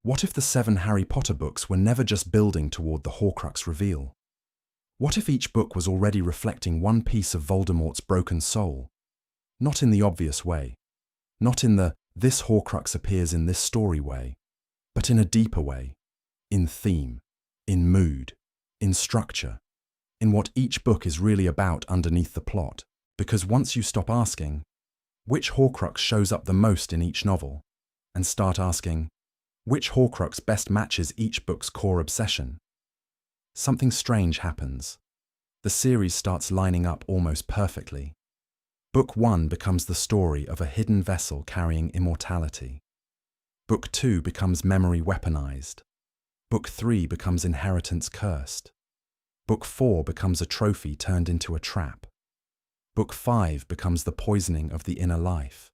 What if the 7 Harry Potter books were never just building toward the Horcrux reveal? What if each book was already reflecting one piece of Voldemort's broken soul? Not in the obvious way, not in the "this Horcrux appears in this story" way, but in a deeper way, in theme, in mood, in structure, in what each book is really about underneath the plot. Because once you stop asking, which Horcrux shows up the most in each novel, and start asking, which Horcrux best matches each book's core obsession, something strange happens. The series starts lining up almost perfectly. Book 1 becomes the story of a hidden vessel carrying immortality. Book 2 becomes memory weaponized. Book 3 becomes inheritance cursed. Book 4 becomes a trophy turned into a trap. Book 5 becomes the poisoning of the inner life.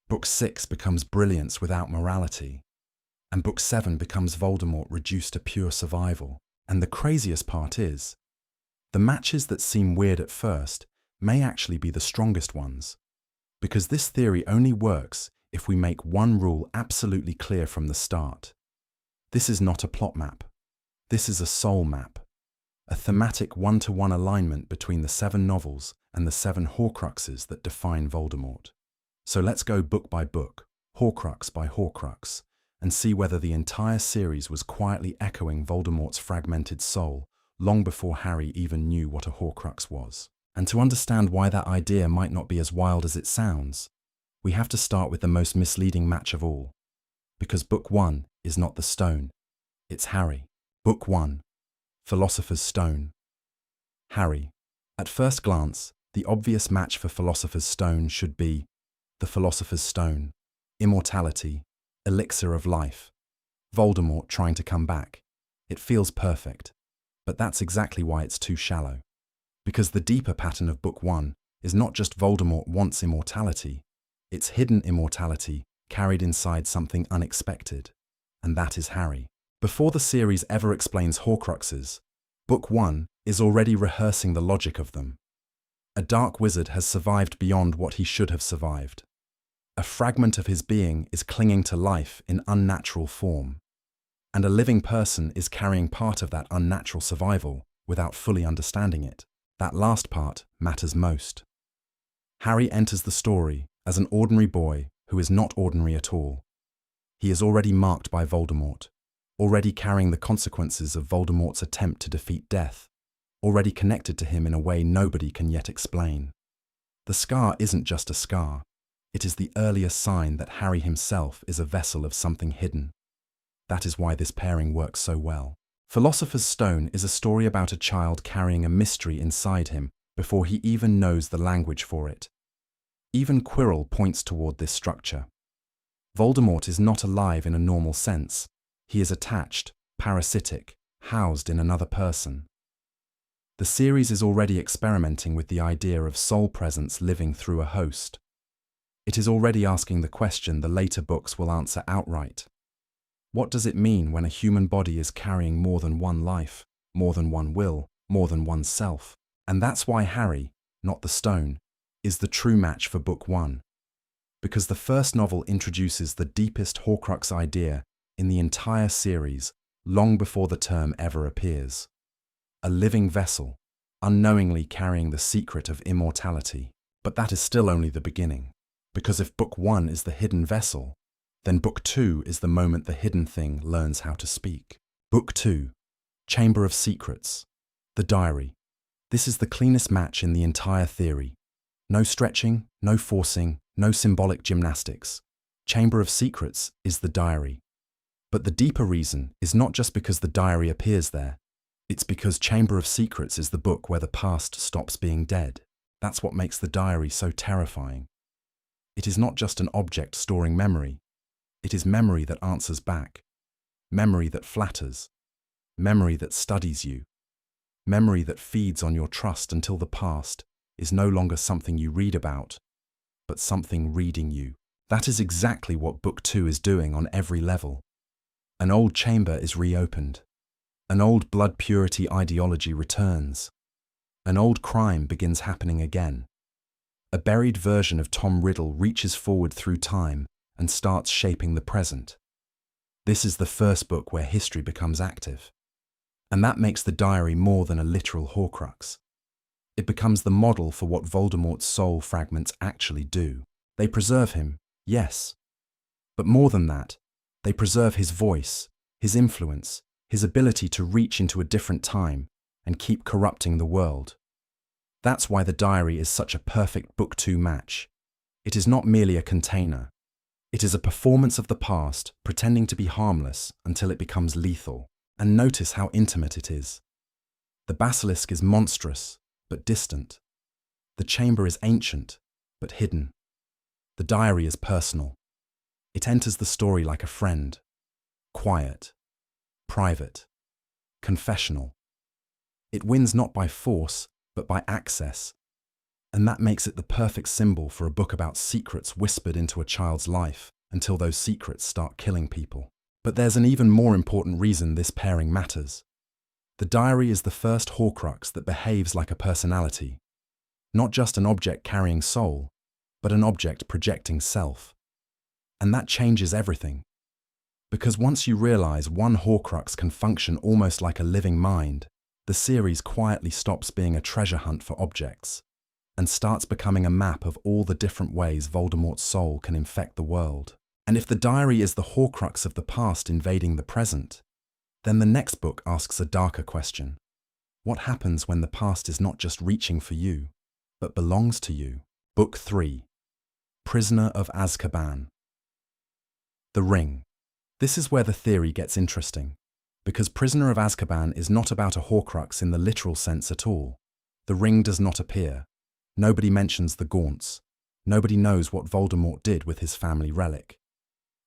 Book 6 becomes brilliance without morality. And Book 7 becomes Voldemort reduced to pure survival. And the craziest part is, the matches that seem weird at first may actually be the strongest ones. Because this theory only works if we make one rule absolutely clear from the start. This is not a plot map. This is a soul map. A thematic one-to-one alignment between the 7 novels and the 7 Horcruxes that define Voldemort. So let's go book by book, Horcrux by Horcrux, and see whether the entire series was quietly echoing Voldemort's fragmented soul long before Harry even knew what a Horcrux was. And to understand why that idea might not be as wild as it sounds, we have to start with the most misleading match of all. Because Book 1 is not the stone, it's Harry. Book 1, Philosopher's Stone. Harry. At first glance, the obvious match for Philosopher's Stone should be the Philosopher's Stone, immortality, elixir of life, Voldemort trying to come back. It feels perfect, but that's exactly why it's too shallow. Because the deeper pattern of Book 1 is not just Voldemort wants immortality, it's hidden immortality carried inside something unexpected, and that is Harry. Before the series ever explains Horcruxes, Book 1 is already rehearsing the logic of them. A dark wizard has survived beyond what he should have survived. A fragment of his being is clinging to life in unnatural form, and a living person is carrying part of that unnatural survival without fully understanding it. That last part matters most. Harry enters the story as an ordinary boy who is not ordinary at all. He is already marked by Voldemort, already carrying the consequences of Voldemort's attempt to defeat death, already connected to him in a way nobody can yet explain. The scar isn't just a scar. It is the earliest sign that Harry himself is a vessel of something hidden. That is why this pairing works so well. Philosopher's Stone is a story about a child carrying a mystery inside him before he even knows the language for it. Even Quirrell points toward this structure. Voldemort is not alive in a normal sense. He is attached, parasitic, housed in another person. The series is already experimenting with the idea of soul presence living through a host. It is already asking the question the later books will answer outright. What does it mean when a human body is carrying more than one life, more than one will, more than one self? And that's why Harry, not the stone, is the true match for Book 1. Because the first novel introduces the deepest Horcrux idea in the entire series long before the term ever appears. A living vessel, unknowingly carrying the secret of immortality. But that is still only the beginning. Because if Book 1 is the hidden vessel, then Book 2 is the moment the hidden thing learns how to speak. Book 2, Chamber of Secrets, the diary. This is the cleanest match in the entire theory. No stretching, no forcing, no symbolic gymnastics. Chamber of Secrets is the diary. But the deeper reason is not just because the diary appears there. It's because Chamber of Secrets is the book where the past stops being dead. That's what makes the diary so terrifying. It is not just an object storing memory. It is memory that answers back. Memory that flatters. Memory that studies you. Memory that feeds on your trust until the past is no longer something you read about, but something reading you. That is exactly what Book 2 is doing on every level. An old chamber is reopened. An old blood purity ideology returns. An old crime begins happening again. A buried version of Tom Riddle reaches forward through time and starts shaping the present. This is the first book where history becomes active. And that makes the diary more than a literal Horcrux. It becomes the model for what Voldemort's soul fragments actually do. They preserve him, yes. But more than that, they preserve his voice, his influence, his ability to reach into a different time and keep corrupting the world. That's why the diary is such a perfect Book 2 match. It is not merely a container. It is a performance of the past pretending to be harmless until it becomes lethal. And notice how intimate it is. The basilisk is monstrous, but distant. The chamber is ancient, but hidden. The diary is personal. It enters the story like a friend. Quiet, private, confessional. It wins not by force, but by access. And that makes it the perfect symbol for a book about secrets whispered into a child's life until those secrets start killing people. But there's an even more important reason this pairing matters. The diary is the first Horcrux that behaves like a personality. Not just an object carrying soul, but an object projecting self. And that changes everything. Because once you realize one Horcrux can function almost like a living mind, the series quietly stops being a treasure hunt for objects and starts becoming a map of all the different ways Voldemort's soul can infect the world. And if the diary is the Horcrux of the past invading the present, then the next book asks a darker question. What happens when the past is not just reaching for you, but belongs to you? Book 3. Prisoner of Azkaban. The Ring. This is where the theory gets interesting, because Prisoner of Azkaban is not about a Horcrux in the literal sense at all. The ring does not appear. Nobody mentions the Gaunts. Nobody knows what Voldemort did with his family relic.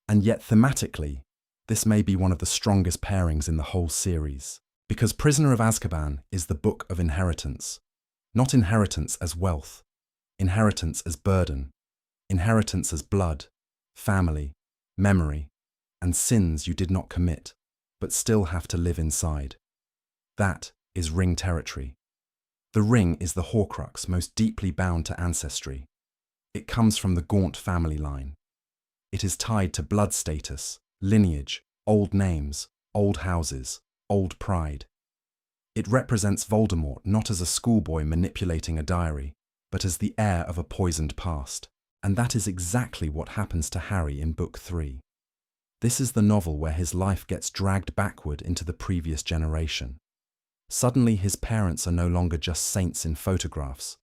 And yet thematically, this may be one of the strongest pairings in the whole series, because Prisoner of Azkaban is the book of inheritance. Not inheritance as wealth, inheritance as burden, inheritance as blood, family, memory, and sins you did not commit, but still have to live inside. That is ring territory. The ring is the Horcrux most deeply bound to ancestry. It comes from the Gaunt family line. It is tied to blood status, lineage, old names, old houses, old pride. It represents Voldemort not as a schoolboy manipulating a diary, but as the heir of a poisoned past. And that is exactly what happens to Harry in Book 3. This is the novel where his life gets dragged backward into the previous generation. Suddenly his parents are no longer just saints in photographs.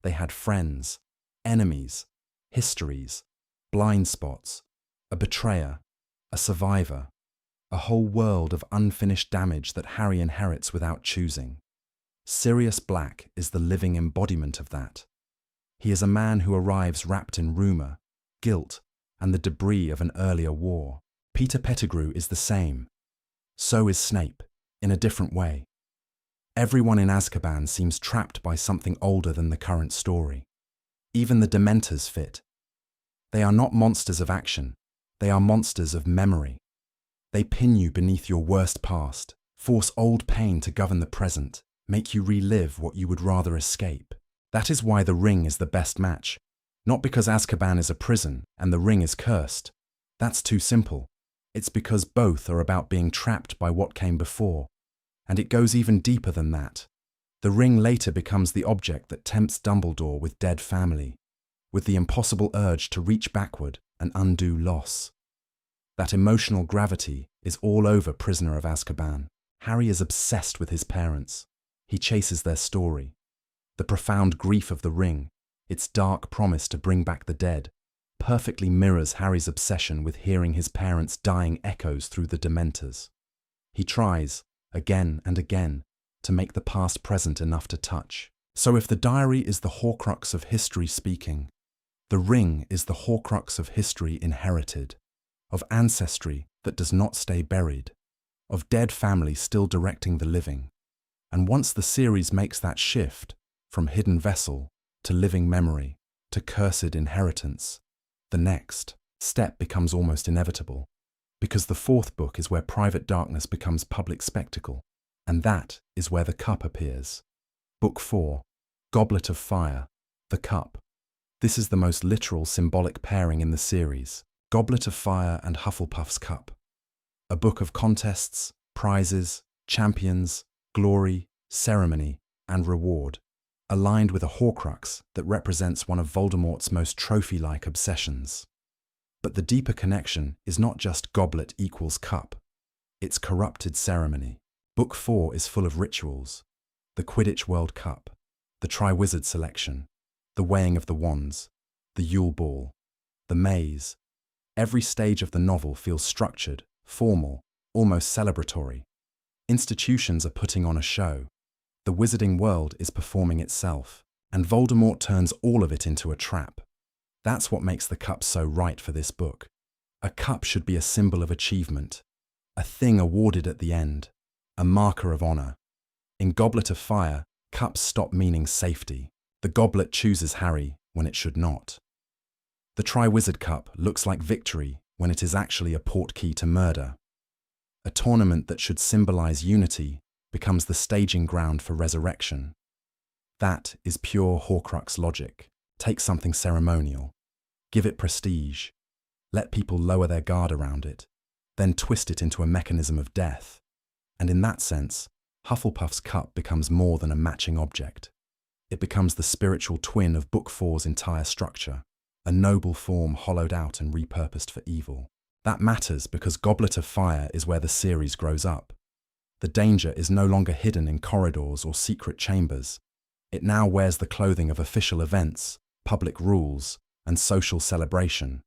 They had friends, enemies, histories, blind spots, a betrayer, a survivor, a whole world of unfinished damage that Harry inherits without choosing. Sirius Black is the living embodiment of that. He is a man who arrives wrapped in rumour, guilt, and the debris of an earlier war. Peter Pettigrew is the same. So is Snape, in a different way. Everyone in Azkaban seems trapped by something older than the current story. Even the Dementors fit. They are not monsters of action, they are monsters of memory. They pin you beneath your worst past, force old pain to govern the present, make you relive what you would rather escape. That is why The Ring is the best match. Not because Azkaban is a prison and the ring is cursed. That's too simple. It's because both are about being trapped by what came before. And it goes even deeper than that. The ring later becomes the object that tempts Dumbledore with dead family, with the impossible urge to reach backward and undo loss. That emotional gravity is all over Prisoner of Azkaban. Harry is obsessed with his parents. He chases their story. The profound grief of the ring, its dark promise to bring back the dead, perfectly mirrors Harry's obsession with hearing his parents' dying echoes through the Dementors. He tries, again and again, to make the past present enough to touch. So if the diary is the Horcrux of history speaking, the ring is the Horcrux of history inherited, of ancestry that does not stay buried, of dead family still directing the living. And once the series makes that shift, from hidden vessel to living memory to cursed inheritance, the next step becomes almost inevitable, because the fourth book is where private darkness becomes public spectacle, and that is where the cup appears. Book 4, Goblet of Fire, the Cup. This is the most literal symbolic pairing in the series, Goblet of Fire and Hufflepuff's cup. A book of contests, prizes, champions, glory, ceremony, and reward, aligned with a Horcrux that represents one of Voldemort's most trophy-like obsessions. But the deeper connection is not just goblet equals cup. It's corrupted ceremony. Book 4 is full of rituals. The Quidditch World Cup, the Triwizard Selection, the weighing of the wands, the Yule Ball, the maze. Every stage of the novel feels structured, formal, almost celebratory. Institutions are putting on a show. The wizarding world is performing itself, and Voldemort turns all of it into a trap. That's what makes the cup so right for this book. A cup should be a symbol of achievement, a thing awarded at the end, a marker of honor. In Goblet of Fire, cups stop meaning safety. The goblet chooses Harry when it should not. The Triwizard Cup looks like victory when it is actually a portkey to murder. A tournament that should symbolize unity becomes the staging ground for resurrection. That is pure Horcrux logic. Take something ceremonial, give it prestige, let people lower their guard around it, then twist it into a mechanism of death. And in that sense, Hufflepuff's cup becomes more than a matching object. It becomes the spiritual twin of Book 4's entire structure, a noble form hollowed out and repurposed for evil. That matters because Goblet of Fire is where the series grows up. The danger is no longer hidden in corridors or secret chambers. It now wears the clothing of official events, public rules, and social celebration.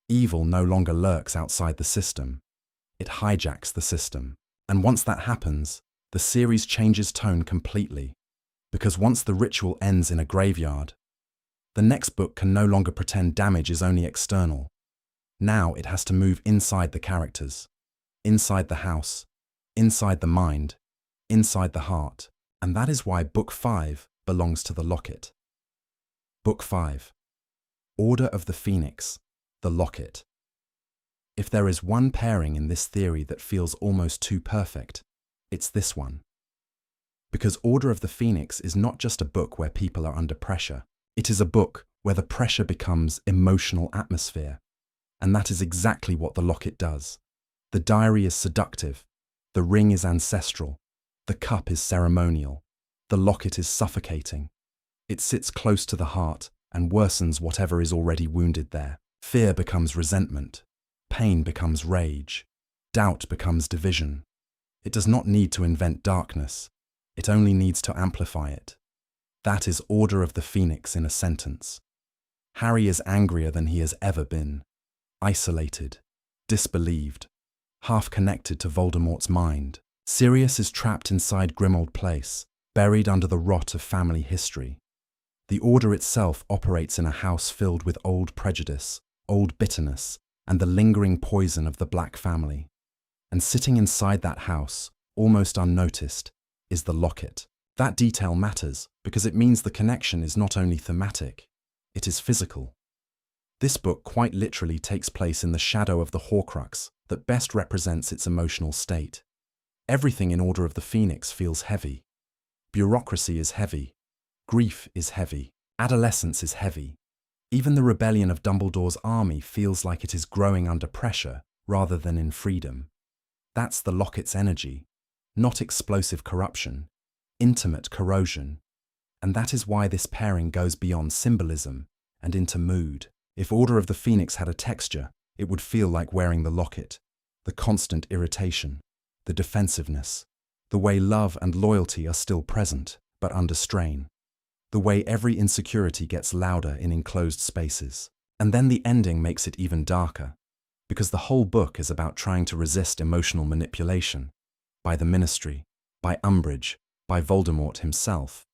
Evil no longer lurks outside the system. It hijacks the system. And once that happens, the series changes tone completely. Because once the ritual ends in a graveyard, the next book can no longer pretend damage is only external. Now it has to move inside the characters, inside the house, inside the mind, inside the heart. And that is why Book 5 belongs to the Locket. Book 5. Order of the Phoenix, the Locket. If there is one pairing in this theory that feels almost too perfect, it's this one. Because Order of the Phoenix is not just a book where people are under pressure. It is a book where the pressure becomes emotional atmosphere. And that is exactly what the Locket does. The diary is seductive. The ring is ancestral. The cup is ceremonial. The Locket is suffocating. It sits close to the heart and worsens whatever is already wounded there. Fear becomes resentment. Pain becomes rage. Doubt becomes division. It does not need to invent darkness. It only needs to amplify it. That is Order of the Phoenix in a sentence. Harry is angrier than he has ever been. Isolated, disbelieved, half connected to Voldemort's mind. Sirius is trapped inside Grimmauld Place, buried under the rot of family history. The Order itself operates in a house filled with old prejudice, old bitterness, and the lingering poison of the Black family. And sitting inside that house, almost unnoticed, is the Locket. That detail matters because it means the connection is not only thematic, it is physical. This book quite literally takes place in the shadow of the Horcrux that best represents its emotional state. Everything in Order of the Phoenix feels heavy. Bureaucracy is heavy. Grief is heavy. Adolescence is heavy. Even the rebellion of Dumbledore's army feels like it is growing under pressure rather than in freedom. That's the Locket's energy, not explosive corruption, intimate corrosion. And that is why this pairing goes beyond symbolism and into mood. If Order of the Phoenix had a texture, it would feel like wearing the Locket, the constant irritation, the defensiveness, the way love and loyalty are still present, but under strain, the way every insecurity gets louder in enclosed spaces. And then the ending makes it even darker, because the whole book is about trying to resist emotional manipulation, by the Ministry, by Umbridge, by Voldemort himself.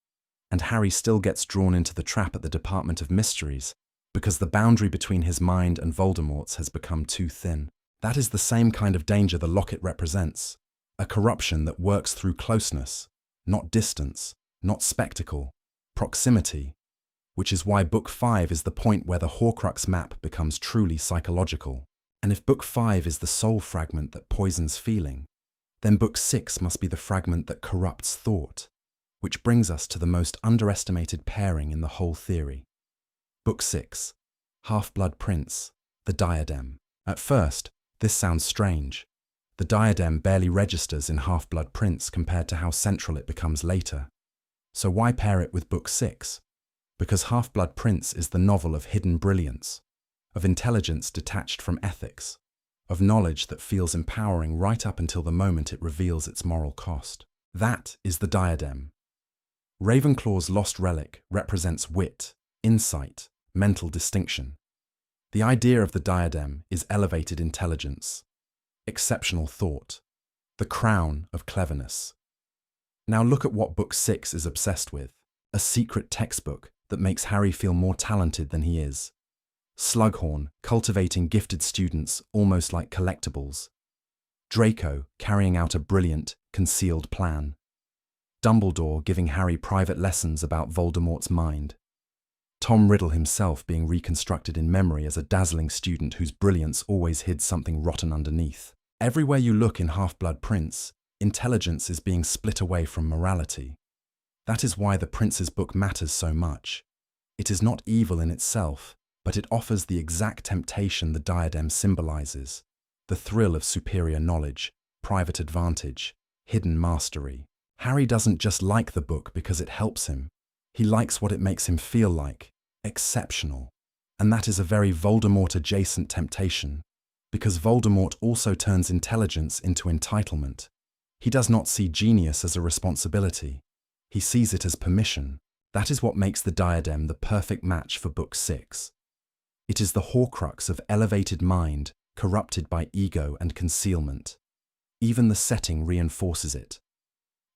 And Harry still gets drawn into the trap at the Department of Mysteries, because the boundary between his mind and Voldemort's has become too thin. That is the same kind of danger the Locket represents, a corruption that works through closeness, not distance, not spectacle, proximity, which is why Book 5 is the point where the Horcrux map becomes truly psychological. And if Book 5 is the soul fragment that poisons feeling, then Book 6 must be the fragment that corrupts thought, which brings us to the most underestimated pairing in the whole theory. Book 6, Half-Blood Prince, the Diadem. At first, this sounds strange. The diadem barely registers in Half-Blood Prince compared to how central it becomes later. So why pair it with Book 6? Because Half-Blood Prince is the novel of hidden brilliance, of intelligence detached from ethics, of knowledge that feels empowering right up until the moment it reveals its moral cost. That is the diadem. Ravenclaw's lost relic represents wit, insight, mental distinction. The idea of the diadem is elevated intelligence, exceptional thought, the crown of cleverness. Now look at what Book 6 is obsessed with, a secret textbook that makes Harry feel more talented than he is. Slughorn cultivating gifted students almost like collectibles. Draco carrying out a brilliant, concealed plan. Dumbledore giving Harry private lessons about Voldemort's mind. Tom Riddle himself being reconstructed in memory as a dazzling student whose brilliance always hid something rotten underneath. Everywhere you look in Half-Blood Prince, intelligence is being split away from morality. That is why the Prince's book matters so much. It is not evil in itself, but it offers the exact temptation the diadem symbolizes, the thrill of superior knowledge, private advantage, hidden mastery. Harry doesn't just like the book because it helps him. He likes what it makes him feel like, exceptional. And that is a very Voldemort-adjacent temptation, because Voldemort also turns intelligence into entitlement. He does not see genius as a responsibility. He sees it as permission. That is what makes the diadem the perfect match for Book 6. It is the Horcrux of elevated mind, corrupted by ego and concealment. Even the setting reinforces it.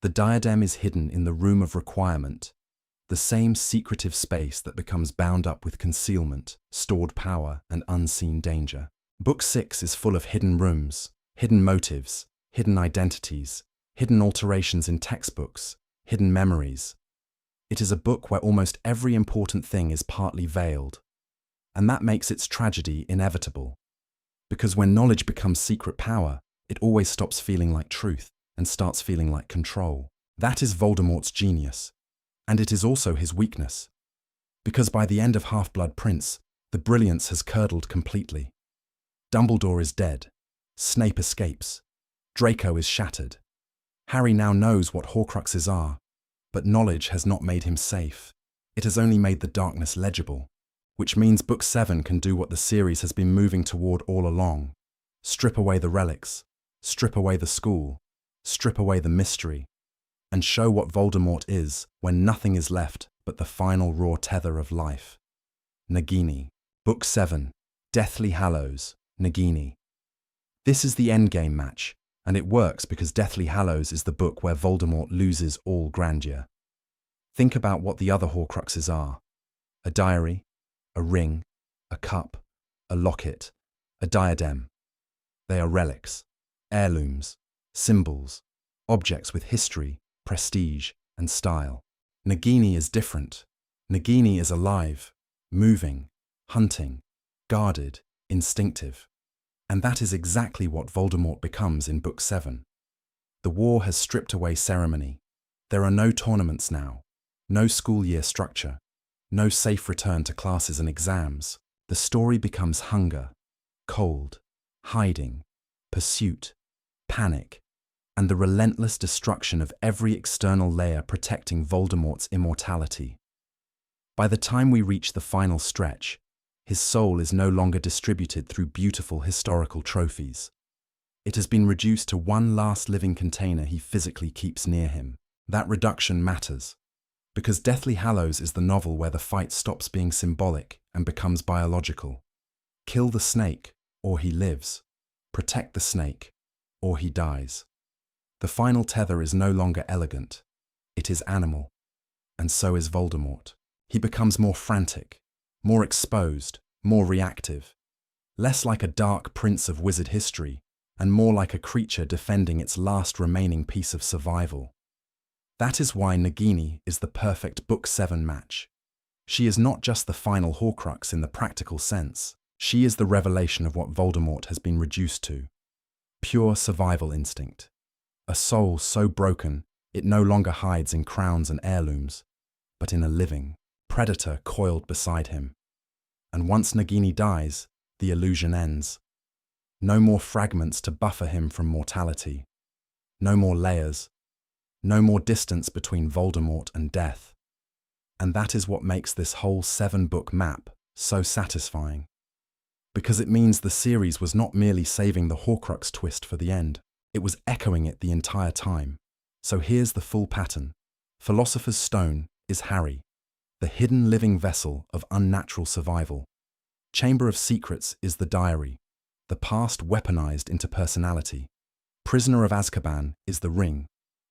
The diadem is hidden in the Room of Requirement, the same secretive space that becomes bound up with concealment, stored power, and unseen danger. Book 6 is full of hidden rooms, hidden motives, hidden identities, hidden alterations in textbooks, hidden memories. It is a book where almost every important thing is partly veiled. And that makes its tragedy inevitable. Because when knowledge becomes secret power, it always stops feeling like truth and starts feeling like control. That is Voldemort's genius. And it is also his weakness. Because by the end of Half-Blood Prince, the brilliance has curdled completely. Dumbledore is dead. Snape escapes. Draco is shattered. Harry now knows what Horcruxes are, but knowledge has not made him safe. It has only made the darkness legible, which means Book 7 can do what the series has been moving toward all along. Strip away the relics, strip away the school, strip away the mystery, and show what Voldemort is when nothing is left but the final raw tether of life. Nagini. Book 7. Deathly Hallows. Nagini. This is the endgame match, and it works because Deathly Hallows is the book where Voldemort loses all grandeur. Think about what the other Horcruxes are. A diary, a ring, a cup, a locket, a diadem. They are relics, heirlooms, symbols, objects with history, prestige, and style. Nagini is different. Nagini is alive, moving, hunting, guarded, instinctive. And that is exactly what Voldemort becomes in Book 7. The war has stripped away ceremony. There are no tournaments now, no school year structure, no safe return to classes and exams. The story becomes hunger, cold, hiding, pursuit, panic, and the relentless destruction of every external layer protecting Voldemort's immortality. By the time we reach the final stretch, his soul is no longer distributed through beautiful historical trophies. It has been reduced to one last living container he physically keeps near him. That reduction matters, because Deathly Hallows is the novel where the fight stops being symbolic and becomes biological. Kill the snake, or he lives. Protect the snake, or he dies. The final tether is no longer elegant. It is animal. And so is Voldemort. He becomes more frantic, more exposed, more reactive, less like a dark prince of wizard history, and more like a creature defending its last remaining piece of survival. That is why Nagini is the perfect Book 7 match. She is not just the final Horcrux in the practical sense. She is the revelation of what Voldemort has been reduced to. Pure survival instinct. A soul so broken, it no longer hides in crowns and heirlooms, but in a living predator coiled beside him. And once Nagini dies, the illusion ends. No more fragments to buffer him from mortality. No more layers. No more distance between Voldemort and death. And that is what makes this whole 7-book map so satisfying. Because it means the series was not merely saving the Horcrux twist for the end, it was echoing it the entire time. So here's the full pattern. Philosopher's Stone is Harry, the hidden living vessel of unnatural survival. Chamber of Secrets is the diary, the past weaponized into personality. Prisoner of Azkaban is the ring,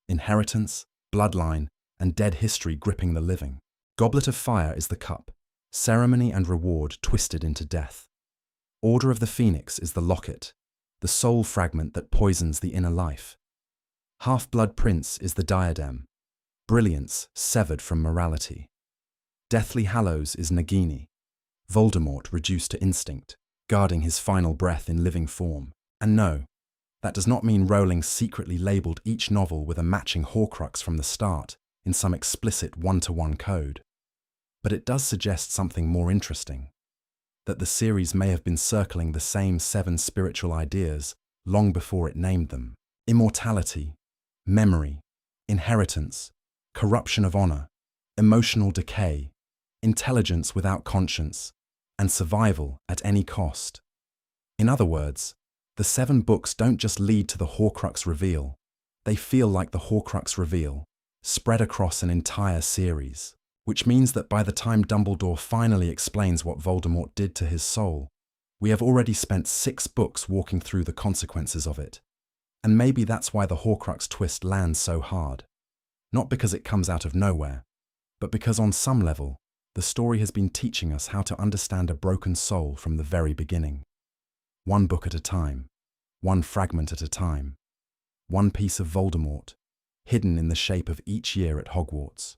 inheritance, bloodline, and dead history gripping the living. Goblet of Fire is the cup, ceremony and reward twisted into death. Order of the Phoenix is the locket, the soul fragment that poisons the inner life. Half-Blood Prince is the diadem, brilliance severed from morality. Deathly Hallows is Nagini, Voldemort reduced to instinct, guarding his final breath in living form. And no, that does not mean Rowling secretly labelled each novel with a matching Horcrux from the start in some explicit one-to-one code. But it does suggest something more interesting, that the series may have been circling the same 7 spiritual ideas long before it named them. Immortality, memory, inheritance, corruption of honor, emotional decay, intelligence without conscience, and survival at any cost. In other words, the 7 books don't just lead to the Horcrux reveal, they feel like the Horcrux reveal, spread across an entire series. Which means that by the time Dumbledore finally explains what Voldemort did to his soul, we have already spent 6 books walking through the consequences of it. And maybe that's why the Horcrux twist lands so hard. Not because it comes out of nowhere, but because on some level, the story has been teaching us how to understand a broken soul from the very beginning. 1 book at a time, 1 fragment at a time, 1 piece of Voldemort, hidden in the shape of each year at Hogwarts.